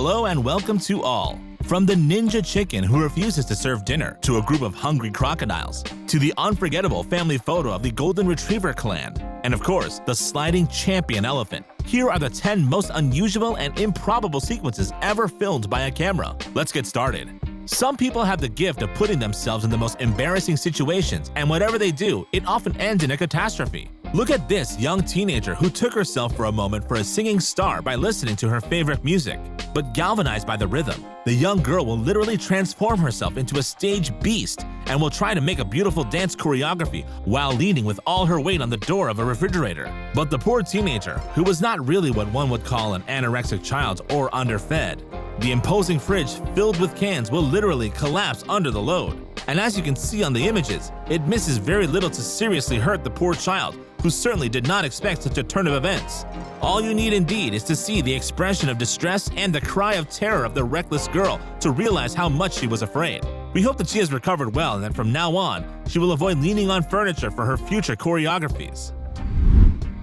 Hello and welcome to all. From the ninja chicken who refuses to serve dinner, to a group of hungry crocodiles, to the unforgettable family photo of the golden retriever clan, and of course, the sliding champion elephant. Here are the 10 most unusual and improbable sequences ever filmed by a camera. Let's get started. Some people have the gift of putting themselves in the most embarrassing situations, and whatever they do, it often ends in a catastrophe. Look at this young teenager who took herself for a moment for a singing star by listening to her favorite music. But galvanized by the rhythm, the young girl will literally transform herself into a stage beast and will try to make a beautiful dance choreography while leaning with all her weight on the door of a refrigerator. But the poor teenager, who was not really what one would call an anorexic child or underfed, the imposing fridge filled with cans will literally collapse under the load. And as you can see on the images, it misses very little to seriously hurt the poor child, who certainly did not expect such a turn of events. All you need indeed is to see the expression of distress and the cry of terror of the reckless girl to realize how much she was afraid. We hope that she has recovered well and that from now on, she will avoid leaning on furniture for her future choreographies.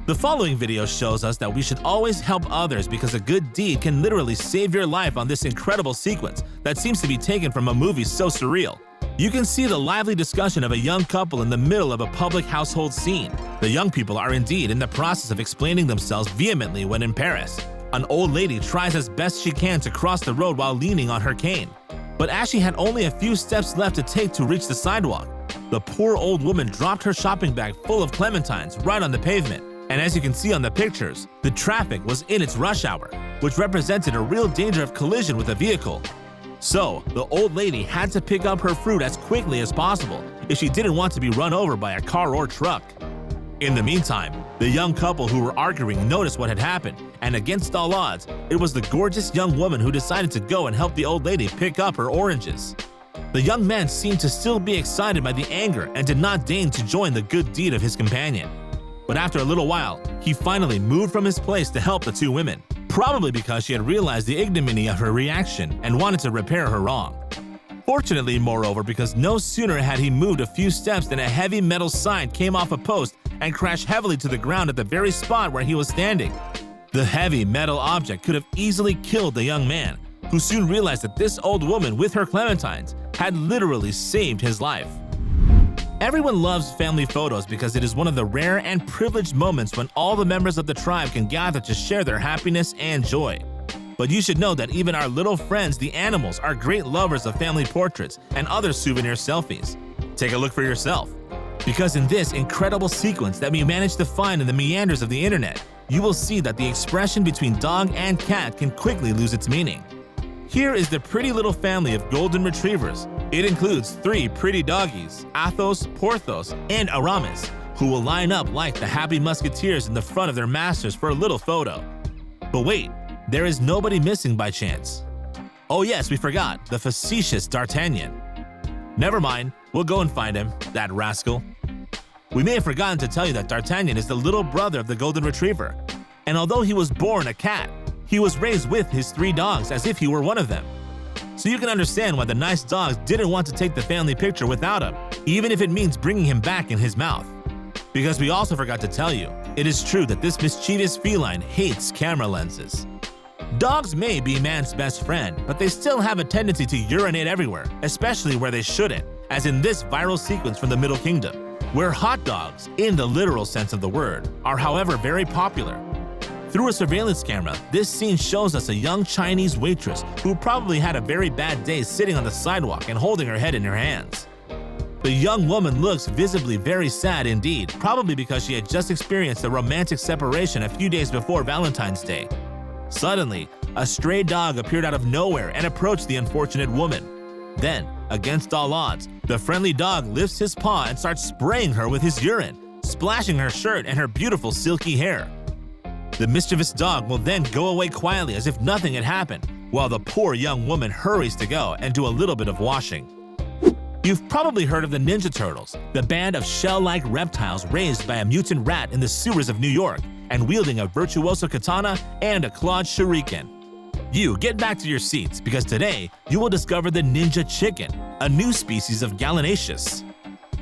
The following video shows us that we should always help others because a good deed can literally save your life on this incredible sequence that seems to be taken from a movie so surreal. You can see the lively discussion of a young couple in the middle of a public household scene. The young people are indeed in the process of explaining themselves vehemently when in Paris. An old lady tries as best she can to cross the road while leaning on her cane. But as she had only a few steps left to take to reach the sidewalk, the poor old woman dropped her shopping bag full of clementines right on the pavement. And as you can see on the pictures, the traffic was in its rush hour, which represented a real danger of collision with a vehicle. So, the old lady had to pick up her fruit as quickly as possible if she didn't want to be run over by a car or truck. In the meantime, the young couple who were arguing noticed what had happened, and against all odds, it was the gorgeous young woman who decided to go and help the old lady pick up her oranges. The young man seemed to still be excited by the anger and did not deign to join the good deed of his companion. But after a little while, he finally moved from his place to help the two women, probably because she had realized the ignominy of her reaction and wanted to repair her wrong. Fortunately, moreover, because no sooner had he moved a few steps than a heavy metal sign came off a post and crashed heavily to the ground at the very spot where he was standing. The heavy metal object could have easily killed the young man, who soon realized that this old woman with her clementines had literally saved his life. Everyone loves family photos because it is one of the rare and privileged moments when all the members of the tribe can gather to share their happiness and joy. But you should know that even our little friends, the animals, are great lovers of family portraits and other souvenir selfies. Take a look for yourself. Because in this incredible sequence that we managed to find in the meanders of the internet, you will see that the expression between dog and cat can quickly lose its meaning. Here is the pretty little family of golden retrievers. It includes 3 pretty doggies, Athos, Porthos, and Aramis, who will line up like the happy musketeers in the front of their masters for a little photo. But wait, there is nobody missing by chance. Oh yes, we forgot, the facetious D'Artagnan. Never mind, we'll go and find him, that rascal. We may have forgotten to tell you that D'Artagnan is the little brother of the golden retriever, and although he was born a cat, he was raised with his 3 dogs as if he were one of them. So you can understand why the nice dogs didn't want to take the family picture without him, even if it means bringing him back in his mouth. Because we also forgot to tell you, it is true that this mischievous feline hates camera lenses. Dogs may be man's best friend, but they still have a tendency to urinate everywhere, especially where they shouldn't, as in this viral sequence from the Middle Kingdom, where hot dogs, in the literal sense of the word, are however very popular. Through a surveillance camera, this scene shows us a young Chinese waitress who probably had a very bad day sitting on the sidewalk and holding her head in her hands. The young woman looks visibly very sad indeed, probably because she had just experienced a romantic separation a few days before Valentine's Day. Suddenly, a stray dog appeared out of nowhere and approached the unfortunate woman. Then, against all odds, the friendly dog lifts his paw and starts spraying her with his urine, splashing her shirt and her beautiful silky hair. The mischievous dog will then go away quietly as if nothing had happened, while the poor young woman hurries to go and do a little bit of washing. You've probably heard of the Ninja Turtles, the band of shell-like reptiles raised by a mutant rat in the sewers of New York and wielding a virtuoso katana and a clawed shuriken. You get back to your seats because today you will discover the ninja chicken, a new species of gallinaceous,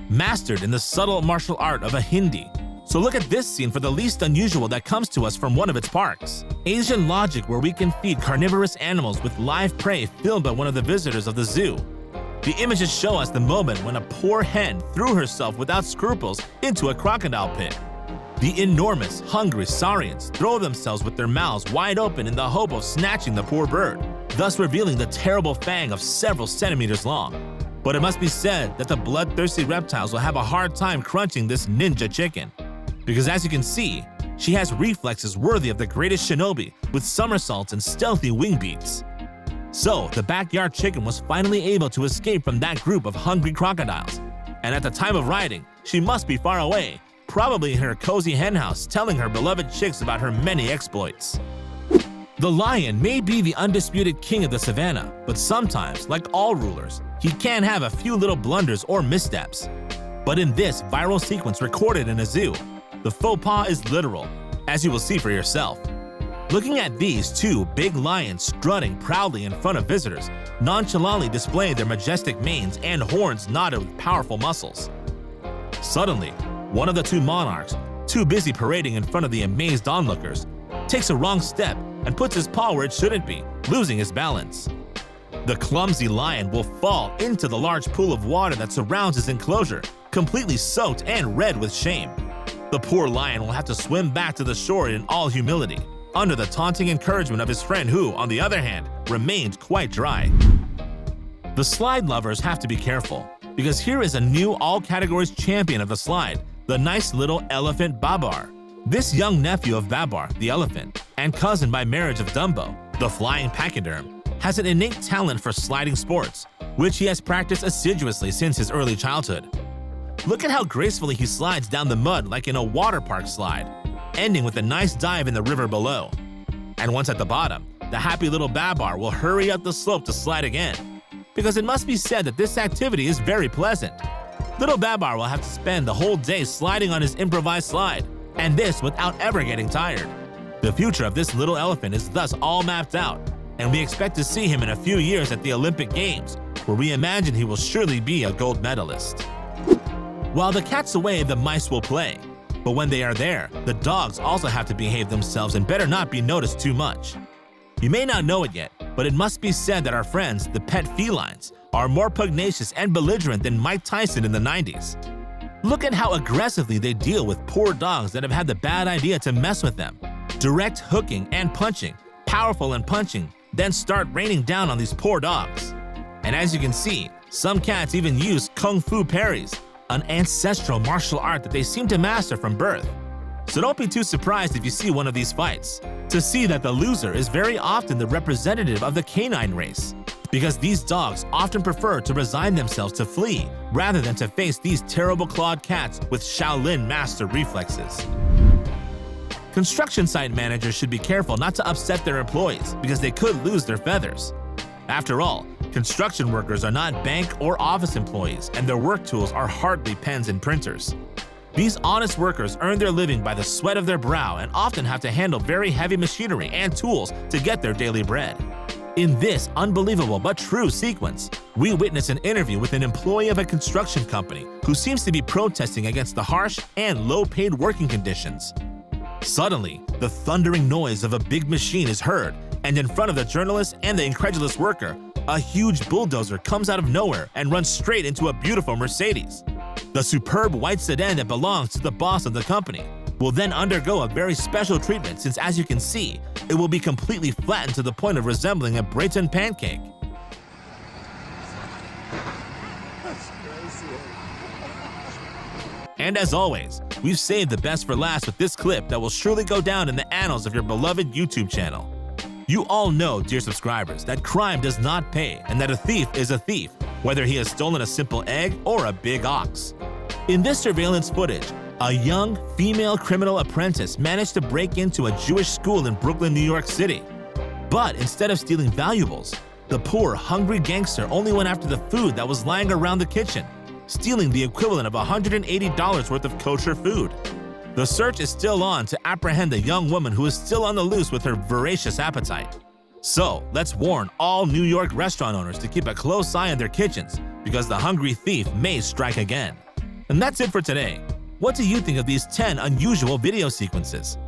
mastered in the subtle martial art of a Hindi. So look at this scene for the least unusual that comes to us from one of its parks. Asian logic where we can feed carnivorous animals with live prey filmed by one of the visitors of the zoo. The images show us the moment when a poor hen threw herself without scruples into a crocodile pit. The enormous, hungry saurians throw themselves with their mouths wide open in the hope of snatching the poor bird, thus revealing the terrible fang of several centimeters long. But it must be said that the bloodthirsty reptiles will have a hard time crunching this ninja chicken. Because as you can see, she has reflexes worthy of the greatest shinobi with somersaults and stealthy wing beats. So, the backyard chicken was finally able to escape from that group of hungry crocodiles. And at the time of writing, she must be far away, probably in her cozy henhouse telling her beloved chicks about her many exploits. The lion may be the undisputed king of the savannah, but sometimes, like all rulers, he can have a few little blunders or missteps. But in this viral sequence recorded in a zoo, the faux pas is literal, as you will see for yourself. Looking at these two big lions strutting proudly in front of visitors, nonchalantly display their majestic manes and horns knotted with powerful muscles. Suddenly, one of the two monarchs, too busy parading in front of the amazed onlookers, takes a wrong step and puts his paw where it shouldn't be, losing his balance. The clumsy lion will fall into the large pool of water that surrounds his enclosure, completely soaked and red with shame. The poor lion will have to swim back to the shore in all humility, under the taunting encouragement of his friend who, on the other hand, remained quite dry. The slide lovers have to be careful, because here is a new all-categories champion of the slide, the nice little elephant Babar. This young nephew of Babar, the elephant, and cousin by marriage of Dumbo, the flying pachyderm, has an innate talent for sliding sports, which he has practiced assiduously since his early childhood. Look at how gracefully he slides down the mud like in a water park slide, ending with a nice dive in the river below. And once at the bottom, the happy little Babar will hurry up the slope to slide again, because it must be said that this activity is very pleasant. Little Babar will have to spend the whole day sliding on his improvised slide, and this without ever getting tired. The future of this little elephant is thus all mapped out, and we expect to see him in a few years at the Olympic Games, where we imagine he will surely be a gold medalist. While the cat's away, the mice will play. But when they are there, the dogs also have to behave themselves and better not be noticed too much. You may not know it yet, but it must be said that our friends, the pet felines, are more pugnacious and belligerent than Mike Tyson in the 90s. Look at how aggressively they deal with poor dogs that have had the bad idea to mess with them. Direct hooking and punching, powerful and punching, then start raining down on these poor dogs. And as you can see, some cats even use kung fu parries, an ancestral martial art that they seem to master from birth. So don't be too surprised if you see one of these fights, to see that the loser is very often the representative of the canine race, because these dogs often prefer to resign themselves to flee rather than to face these terrible clawed cats with Shaolin master reflexes. Construction site managers should be careful not to upset their employees because they could lose their feathers. After all, construction workers are not bank or office employees, and their work tools are hardly pens and printers. These honest workers earn their living by the sweat of their brow and often have to handle very heavy machinery and tools to get their daily bread. In this unbelievable but true sequence, we witness an interview with an employee of a construction company who seems to be protesting against the harsh and low-paid working conditions. Suddenly, the thundering noise of a big machine is heard, and in front of the journalist and the incredulous worker, a huge bulldozer comes out of nowhere and runs straight into a beautiful Mercedes. The superb white sedan that belongs to the boss of the company will then undergo a very special treatment since, as you can see, it will be completely flattened to the point of resembling a Brayton pancake. And as always, we've saved the best for last with this clip that will surely go down in the annals of your beloved YouTube channel. You all know, dear subscribers, that crime does not pay and that a thief is a thief, whether he has stolen a simple egg or a big ox. In this surveillance footage, a young female criminal apprentice managed to break into a Jewish school in Brooklyn, New York City. But instead of stealing valuables, the poor, hungry gangster only went after the food that was lying around the kitchen, stealing the equivalent of $180 worth of kosher food. The search is still on to apprehend the young woman who is still on the loose with her voracious appetite. So, let's warn all New York restaurant owners to keep a close eye on their kitchens because the hungry thief may strike again. And that's it for today. What do you think of these 10 unusual video sequences?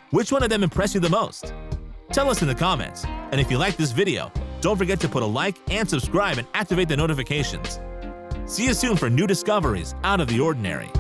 Which one of them impressed you the most? Tell us in the comments. And if you like this video, don't forget to put a like and subscribe and activate the notifications. See you soon for new discoveries out of the ordinary.